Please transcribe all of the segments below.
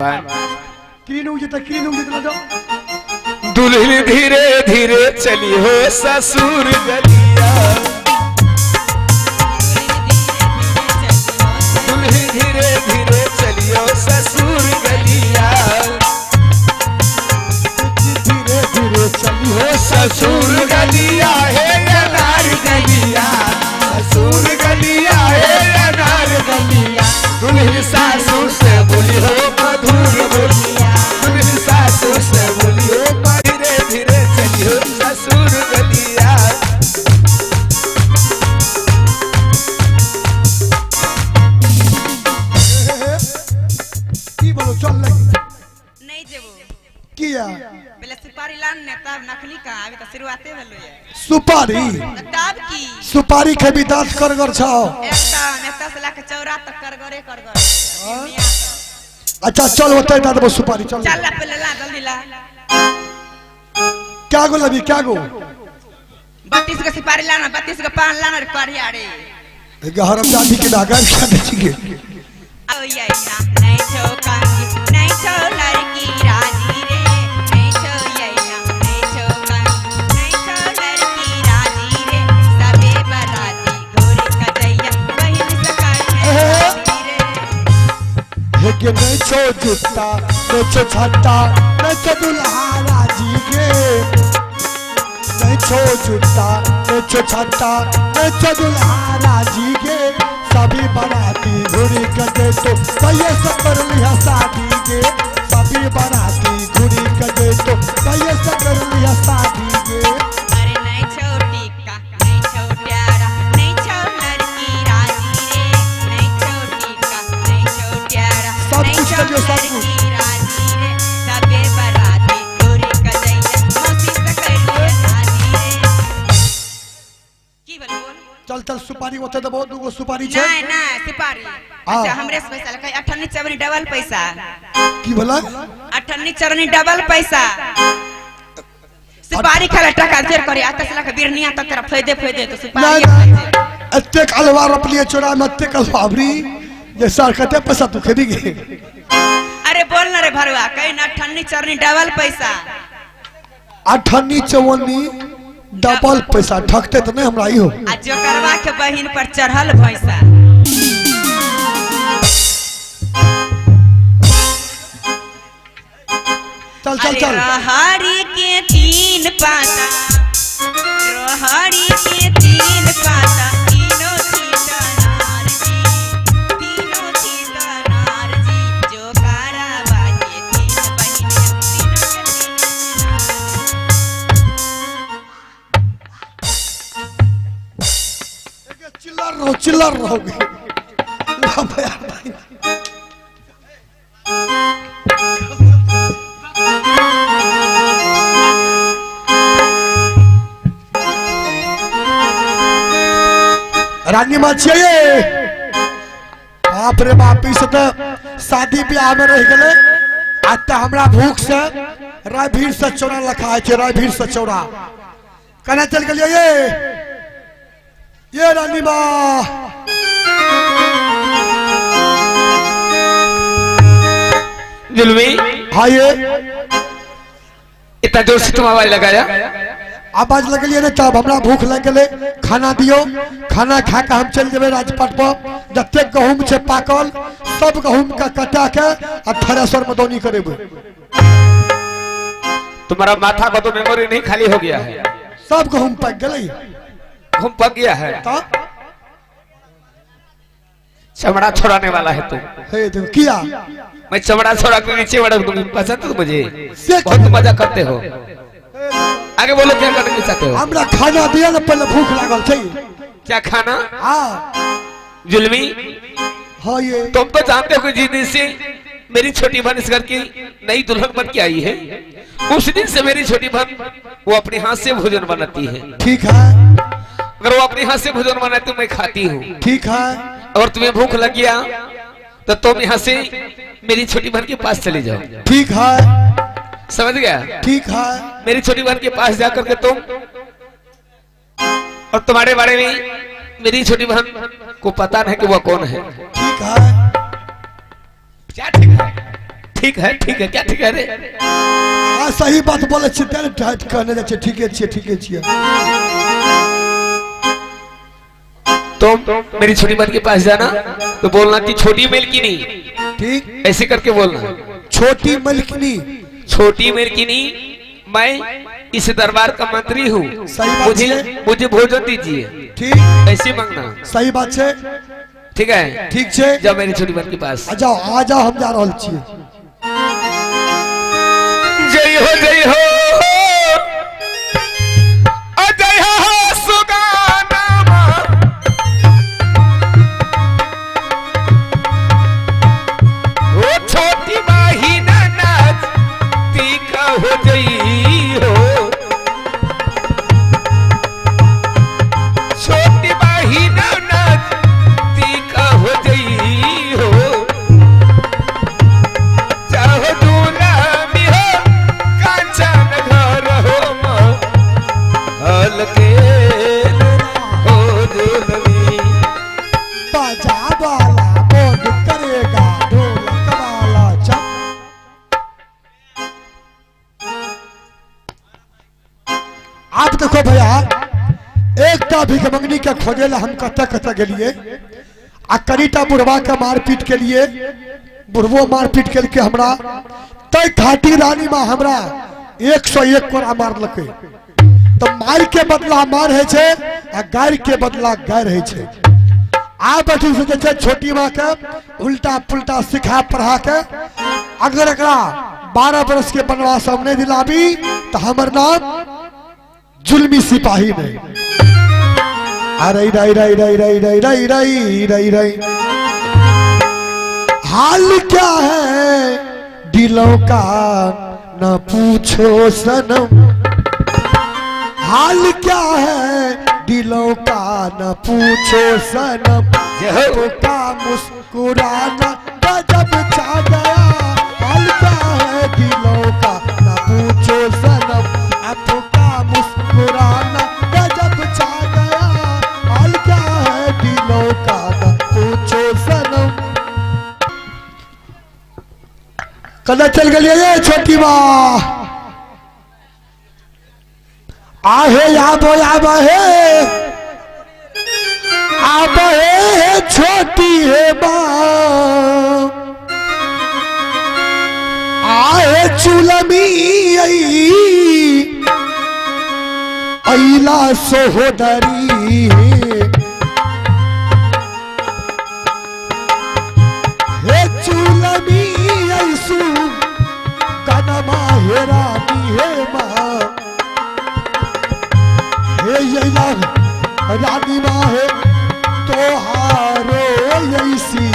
दुल्हन धीरे धीरे चली हो ससुर गलिया, दुल्हन धीरे धीरे चली हो ससुर गलिया, धीरे धीरे चली हो ससुर गलिया है अनार गलिया, ससुर गलिया है अनार गलिया। दुल्हन सासू से बोली हो मधुर बोलिया, दुल्हन सासू से बोली हो धीरे धीरे चली हो ससुर गलिया। की बोलो चल लगी नहीं जेबो किया पहले सुपारी लान ने तब नखली का अभी तो शुरुआते भेलो है सुपारी तब की सुपारी के भी दांत करगर छाओ एकटा नेता से लाके चौरा तक करगरे करगर अच्छा चल होते है दादा सुपारी चल चल ला पहले ला जल्दी ला क्या गो लबी क्या गो 32 के सुपारी लाना 32 के पान लाना रे करिया रे हरम जाति के धागा क्या बेचेंगे ओ ये ना नहीं छो कांगी नहीं छो लड़की राजी रे नहीं छो ये ना नहीं छो कांगी नहीं छो लड़की राजी रे सबे बराती घोड़ी कजैया बहिन सकाई रे हे के नहीं छो जूता नहीं छो छत्ता नहीं छो दुल्हा राजी के नहीं छो जूता नहीं छो छत्ता नहीं छो दुल्हा राजी के सभी बाराती घुरी कदे तो कहिए सब कर लिया शादी के सभी बाराती घुरी कदे तो कहिए सब कर लिया शादी के अरे नहीं छोटी का नहीं छोट्यारा नहीं छो लड़की राजी रे नहीं छोटी का नहीं छोट्यारा सब नहीं कुछ छो करियो, सब कुछ। लड़की राजी रे सबे बराती घोड़ी कजैया मौसी से करिए शादी रे की बोल चल चल सुपारी होते तो बहुत दुगो सुपारी छे नहीं ना सिपारी अच्छा हमरे से पैसा लगा 58 चवनी डबल पैसा की बोला 58 चवनी डबल पैसा सिपारी खाला टका देर करे आतस लाख बिरनिया तक तेरा फायदे फायदे तो सिपारी अत्ते अलवार अपनी चोरा में अत्ते अलवारी ये सार कते पैसा तू खरीदेगी अरे बोल ना रे भरवा कहीं ना 58 चवनी डबल पैसा 58 54 डबल पैसा ठकते तो नहीं हमरा ही हो आ जो करवा के बहिन पर चढ़ल भैंसा चल चल चल रोहारी के 3 पाता रोहारी के 3 पाता तीनों थी नार जी तीनों थी नार जी जो कारवा के 3 बहिन चिल्लर रहोगे रानी माँ चाहिए बाप रे बाप इस तो शादी ब्याह में रह गए आज तो हमरा भूख से रायभीर से चौरा लखा है रायभीर से चौरा कहना चल गए ये रानी माँ जुलमी हाँ ये इतना जोर से तुम आवाज लगाया आवाज लगलिए ना तब हमरा भूख लग गए खाना दियो खाना खा के हम चल जेबे राजपाट पर जते गहूम छे पाकल सब गहूम का कटा के आ थ्रेसर में दौनी करेबे तुम्हारा माथा का तो मेमोरी नहीं खाली हो गया है, सब गहूम पक गए घूम पक गया है, तो चमड़ा छोड़ाने वाला है तू। हे तुम किया मैं चमड़ा छोड़ा के नीचे बढ़ दूंगी, पसंद है मुझे, से बहुत मजा करते हो। आगे बोलो क्या करना चाहते हो? हमरा खाना दिया ना पहले भूख लागल छे क्या खाना? हां जुलमी हाँ ये तुम तो जानते हो कि जिस दिन से मेरी छोटी बहन इस घर की नई दुल्हन बन के आई है उस दिन से मेरी छोटी बहन वो अपने हाथ से भोजन बनाती है। ठीक है अगर वो अपने हाथ से भोजन बनाती तो मैं खाती हूँ, ठीक है और तुम्हें भूख लग गया तो तुम यहाँ से मेरी छोटी बहन के पास चले जाओ। ठीक है समझ गया? ठीक है मेरी छोटी बहन के पास जाकर के तुम और तुम्हारे बारे में मेरी छोटी बहन को पता नहीं कि वह कौन है। ठीक है क्या ठीक है? ठीक है क्या ठीक है रे? सही बात बोले छी तेरे ठाठ कहने जा ठीके छिए। तुम मेरी छोटी बहन के पास जाना तो बोलना कि छोटी मेलकिनी, ठीक ऐसे करके बोलना, छोटी मलकिनी, छोटी मेलकिनी मैं इस दरबार का मंत्री हूँ, सही बात है। मुझे भोजन दीजिए, ठीक ऐसे मांगना। सही बात है, ठीक है? ठीक है। जाओ मेरी छोटी बहन के पास। आ जाओ हम जा रहल छिए। जय हो जय हो अजय हो सुगानामा, ओ छोटी बहिन नाच तीखा हो जई हो, छोटी बहिन नाच तीखा हो जई हो, चाहो दुलामी हो कांचन घर हो हलके हो दुलमी। बाजा वाला बोल करेगा ढोलक वाला चप। आप देखो भैया, एक ता भिखमंगनी के खोजे ला हम कत गेलिए आ करीटा बुढ़वा के मारपीट के लिए, बुढ़वो मारपीट के हमरा तय खाटी रानी माँ हमरा 101 कोरा मारलकै। तो मार के बदला मार है छे आ गाय के बदला गाय है छे। आ बैठी सोचे छे छोटी माँ के उल्टा पुल्टा सिखा पढ़ा के अगर एकरा 12 वर्ष के बनवास हम नहीं दिलाबी तो हमर नाम जुल्मी सिपाही नहीं। अरे रई रई रई रई रई रई रई रई रई हाल क्या है दिलों का न पूछो सनम, हाल क्या है दिलों का न पूछो सनम, का मुस्कुराना गजब छा गया, हाल क्या है दिलों का न पूछो सनम, आपका मुस्कुराना गजब छा गया, हाल क्या है दिलों का न पूछो सनम। कदा चल गई ये छोटी माँ आहे आब है छोटी है माँ आहे चुलमी अला सोहदरी हे चुलमी ऐसू कनमा हेरानी है माँ, रानी माँ है तोहारो ऐसी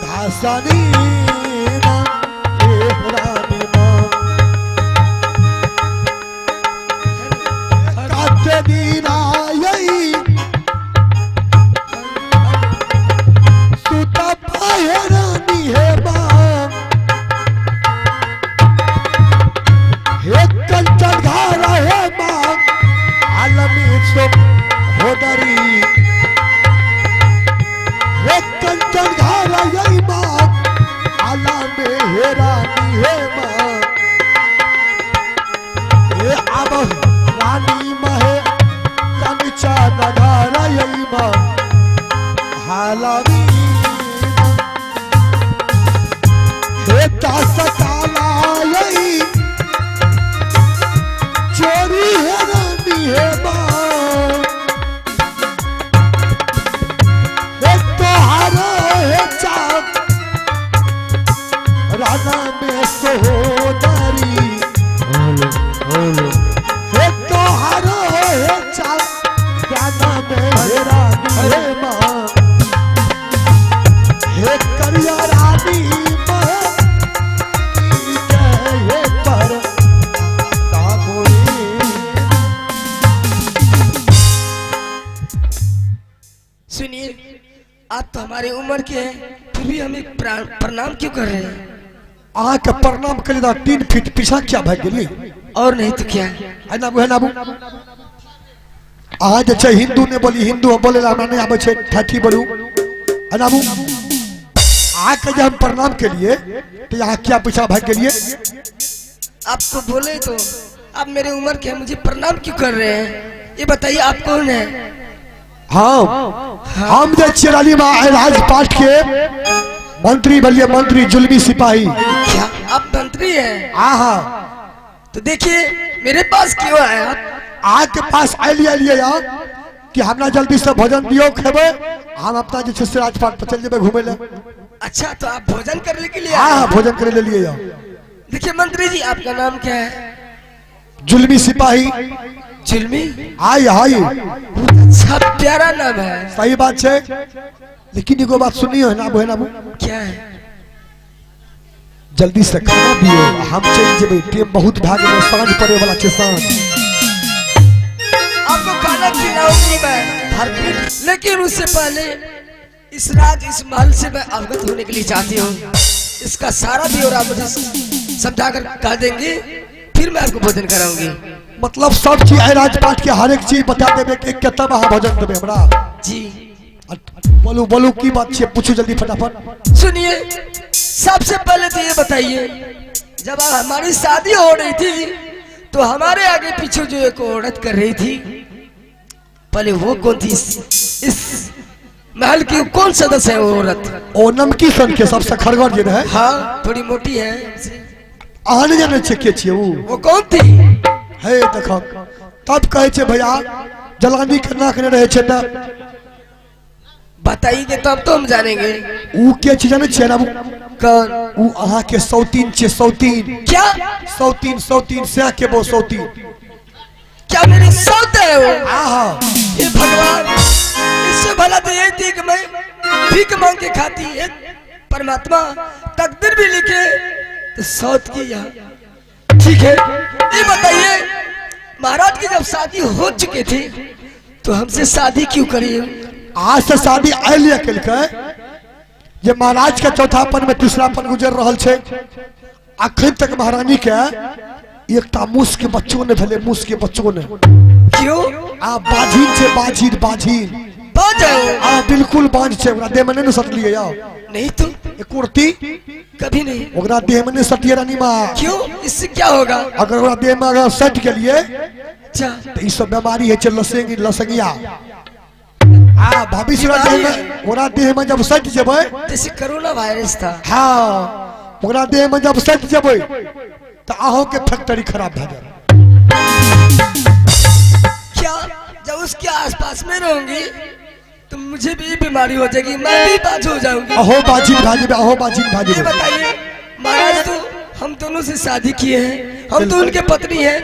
घासनी रानी माँ काटे दीना यही सुता पाए रानी है माँ, हे कंचन घारा है माँ आलमी सुख होदरी, हे कंचन घारा यही माँ आलम हेरानी है माँ, हे अब रानी महे कंचा नगारा यही माँ हालामी, हे तासकाला यही चोरी है रानी है माँ, हे तोहारो है चाप राना में सोहदरी, हे तोहारो है चाप राना में रानी है माँ, हे करिया रानी पर सुनिए, आप तो हमारी उम्र के हैं फिर भी हमें प्रणाम क्यों कर रहे हैं? आके प्रणाम कर 3 फीट पीछा क्या भाग गेली? और नहीं तो क्या है नाबू आज अच्छे हिंदू ने बोली हिंदू बोले हमरा नहीं आवे छे ठाठी बोलू है नाबू। आके जब हम प्रणाम के लिए तो यहाँ क्या पूछा भाई के लिए? आपको बोले तो आप मेरे उम्र के हैं, मुझे प्रणाम क्यों कर रहे हैं? ये बताइए आप कौन है? हाँ हम जो चिराली राजपाट के मंत्री बलिए, मंत्री जुल्मी सिपाही। क्या आप मंत्री हैं? हाँ तो देखिए मेरे पास क्यों आए आप? आपके पास आइलिए यार कि हमरा जल्दी से भोजन दियो खेबे, हम अपना जो से राजपाट पर चल जेबे घूमे ले। अच्छा तो आप भोजन करने के लिए हाँ आए? भोजन करे ले लिए यार। देखिए मंत्री जी आपका नाम क्या है? जुल्मी सिपाही। जुल्मी? आई आई अच्छा प्यारा नाम है। सही बात है, लेकिन एगो बात सुनियो है ना क्या है? जल्दी से खाना दियो, हम चल जेबे, टाइम बहुत भाग में सांझ पड़े वाला छे। सांझ आपको खाना खिलाऊंगी मैं भरपेट, लेकिन उससे पहले इस महल से मैं अवगत होने के लिए चाहती हूँ। इसका सारा ब्यौरा मुझे समझाकर कह देंगे, फिर मैं आपको भोजन कराऊंगी। मतलब सब चीज है राजपाट के, हर एक चीज बता देबे कि कितना वहां भोजन देबे हमरा। जी बोलू बोलू की बात छे, पूछो जल्दी फटाफट। सुनिए, सबसे पहले तो ये बताइए, जब हमारी शादी हो रही थी तो हमारे आगे पीछे जो एक औरत कर रही थी, पहले वो कौन थी? इस महल की कौन सदस्य है वो औरत? ओ नमकी सन के सबसे खरगर जे रहे। हाँ थोड़ी मोटी है। आने जाने छे के छे वो कौन थी? हे देखो तब कहे छे भैया जलानी करना करे रहे छे त बताइए तब तो हम जानेंगे। ऊ के छे जाने छे ना? कौन? ऊ अहा के सौतीन छे, सौतीन। क्या? सौतीन सौतीन से के वो सौतीन। क्या मेरी सौत है वो? आहा ये भगवान, इससे भला तो यही थी कि मैं भीख मांग के खाती है। परमात्मा तकदीर भी लिखे तो सौत की यहाँ। ठीक है, ये बताइए महाराज की जब शादी हो चुकी थी तो हमसे शादी क्यों करी? आज से शादी आइलिए के ये महाराज के चौथापन में तीसरापन गुजर रहा छे। अखन तक महारानी के एकटा मूस के बच्चों ने भेले, मूस के बच्चों ने। क्यों? आ बाझीन छे, बाझीन बाझीन। बाज है आ बिल्कुल बांझ छे, ओकरा देह में नहीं सटलिए यार। नहीं तो ए कुर्ती कभी नहीं। ओकरा देह में नहीं सटिए रानी माँ। क्यों? इससे क्या होगा? अगर ओकरा देह में अगर सट के लिए अच्छा तो ई सब बीमारी है छे, लसेंगी लसंगिया। आ भविष्य ओकरा देह में जब सट जेबे, जैसे कोरोना वायरस था। हाँ ओकरा देह में जब सट जेबे तो अहों के फैक्ट्री खराब भ जाए। क्या जब उसके आसपास में रहूंगी तो मुझे भी बीमारी हो जाएगी, मैं भी बाज हो जाऊंगी। अहो बाजिन भाजेबे, अहो बाजिन ये भाजेबे। बताइए महाराज, तो हम दोनों से शादी किए हैं, हम तो उनके पत्नी हैं,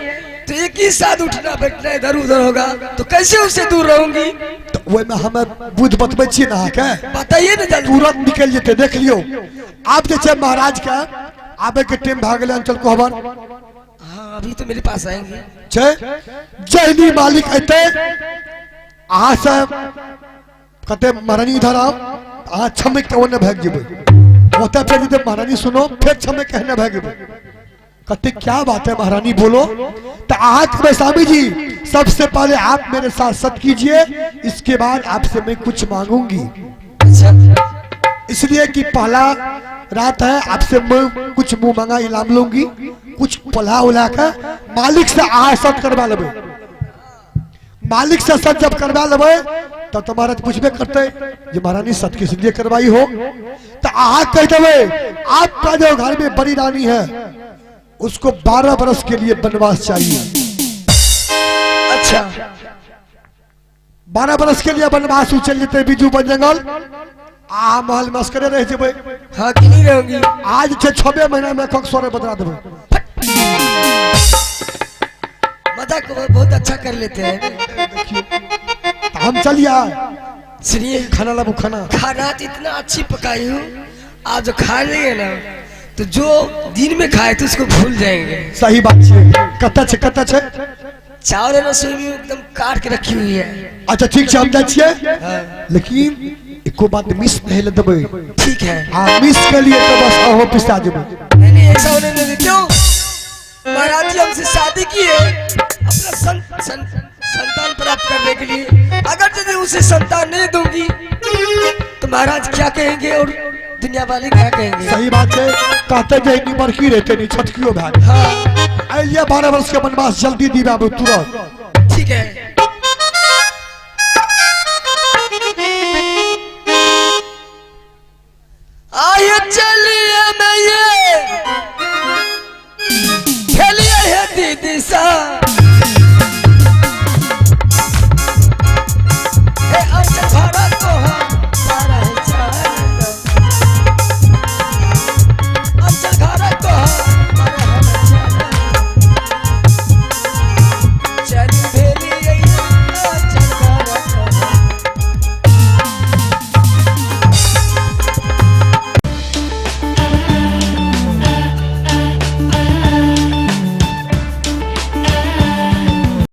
तो एक ही साथ उठना बैठना इधर उधर होगा तो कैसे उससे दूर रहूंगी? तो वही में हमें बुद्ध बतबे छी ना के बताइए ना जल्दी। तुरंत निकल जेते। देख लियो आप जे छे महाराज का आबे के टाइम भाग गेले अंचल को खबर। हाँ अभी तो मेरे पास आएंगे। छे जहनी मालिक अते आ से कते महारानी इधर आओ, आ छमक के ओने भाग जेबे। ओते फिर जब महारानी सुनो फिर छमक कहने भाग जेबे। कते क्या बात है महारानी बोलो? तो आज में स्वामी जी सबसे पहले आप मेरे साथ सत कीजिए, इसके बाद आपसे मैं कुछ मांगूंगी। अच्छा इसलिए कि पहला रात है, आपसे मैं कुछ मुंह मांगा इनाम लूंगी, कुछ पला उला कर मालिक से आ सत करवा लेबे। मालिक से सत जब करवा लेबे तो तुम्हारा पूछबे करते ये महारानी सत किस लिए करवाई हो? तो आ कह देवे आपका जो घर में बड़ी रानी है उसको 12 बरस के लिए वनवास चाहिए। अच्छा 12 बरस के लिए वनवास चल जेते बीजू बन जंगल आ महल मस्करे रह जेबे। हाँ कि नहीं रहूंगी? आज छे 6 महीना में कक सोरे बदला देबे। मजाक बहुत अच्छा कर लेते हैं। हम चलिए सुनिए, खाना लाबू खाना। खाना तो इतना अच्छी पकाई हूँ, आप जो खा लेंगे ना तो जो दिन में खाए थे उसको भूल जाएंगे। सही बात छे। कत्ता छे चावल रसोई में एकदम काट के रखी हुई है। अच्छा ठीक छे, हम जाय छिए, लेकिन एको बात मिस नहीं ले देबे। ठीक है। हां मिस के लिए तो बस अहो पिसा देबे। नहीं नहीं ऐसा होने नहीं दे। क्यों? महाराज जी हमसे शादी की है अपना संतान प्राप्त करने के लिए। अगर यदि उसे संतान नहीं दूंगी तो महाराज क्या कहेंगे और दुनिया वाले क्या कहेंगे। सही बात है, कहते जे इतनी बड़की रहते नहीं छटकियो भाई। हाँ ये 12 वर्ष के वनवास जल्दी दी बाबू तुरंत। ठीक है। आइए चलिए मैं ये खेलिए है दीदी सा